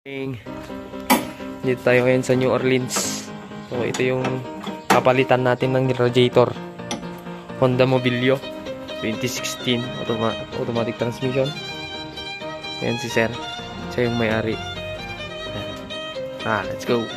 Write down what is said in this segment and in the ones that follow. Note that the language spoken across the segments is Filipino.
Dito tayo ngayon sa New Orleans. So ito yung kapalitan natin ng radiator. Honda Mobilio 2016 automatic transmission. Ayan si sir. Siya yung may-ari. Let's go.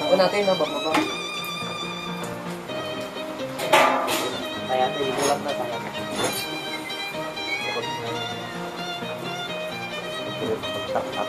Ako natin na bababa. Kaya tayo bulat na tayo. Tap.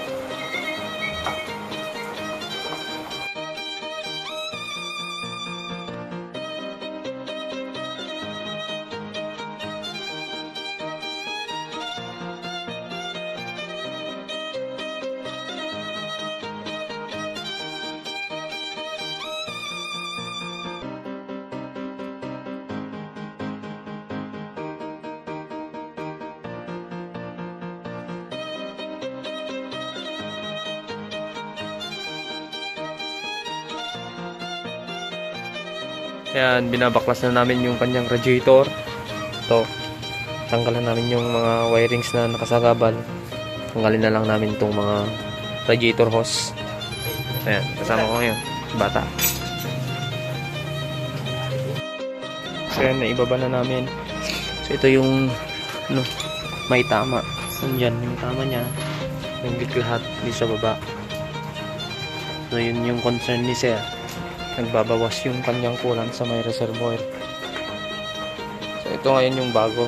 Ayan, binabaklas na namin yung kanyang radiator. Ito, tanggalan namin yung mga wirings na nakasagabal. Tanggalin na lang namin itong mga radiator hose. Ayan, kasama ko ngayon, bata. So ayan, naibaba na namin. So ito yung may tama. Yan, yung tama niya. Yung lahat dito sa baba. So yun yung concern ni sir. Nagbabawas yung kanyang kulang sa may reservoir. So ito ngayon yung bago.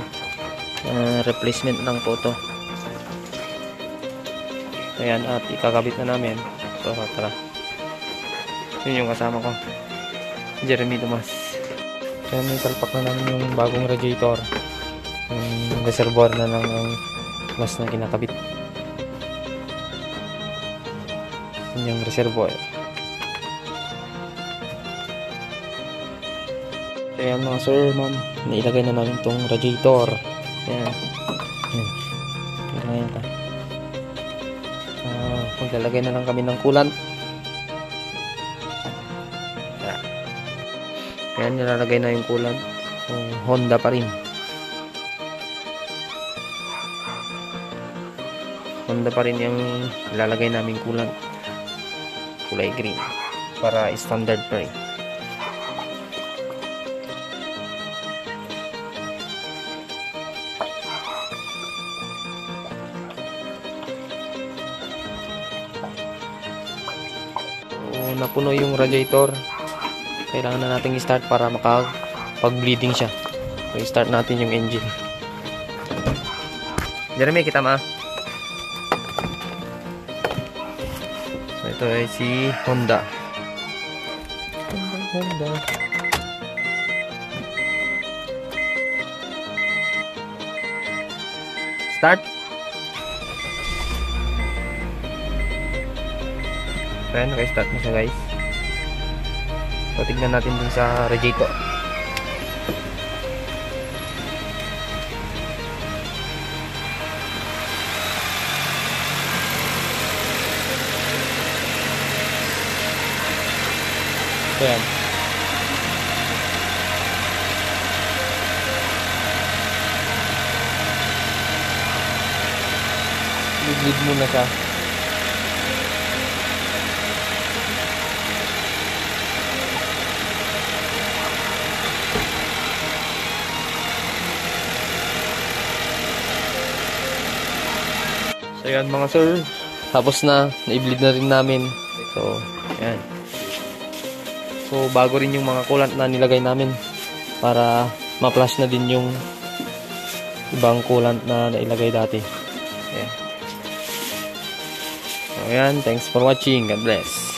Replacement lang po to. Ayan, at ikakabit na namin. So tara. Yun yung kasama ko, Jeremy Dumas. Ayan, may talpak na namin yung bagong radiator. Yung reservoir na lang ang mas na kinakabit. Yun yung reservoir. Ayan mga sir, ma'am, nailagay na namin itong radiator. Ayan. Ayan ka. Maglalagay na lang kami ng coolant. Ayan, nilalagay na yung coolant. Honda pa rin. Honda pa rin yung nilalagay namin coolant. Kulay green. Para standard pa rin. Napuno yung radiator, kailangan na natin i-start para makapag-bleeding siya. So i-start natin yung engine. Jeremy, kita ma. So ito ay si Honda. Start. Ayan, naka-start na siya guys. So tignan natin dun sa radiator. Ayan. Ligid muna siya. So yan mga sir, tapos na, na-bleed na rin namin. So yan. So bago rin yung mga coolant na nilagay namin para ma-flush na din yung ibang coolant na nailagay dati. Yan. So yan, thanks for watching. God bless.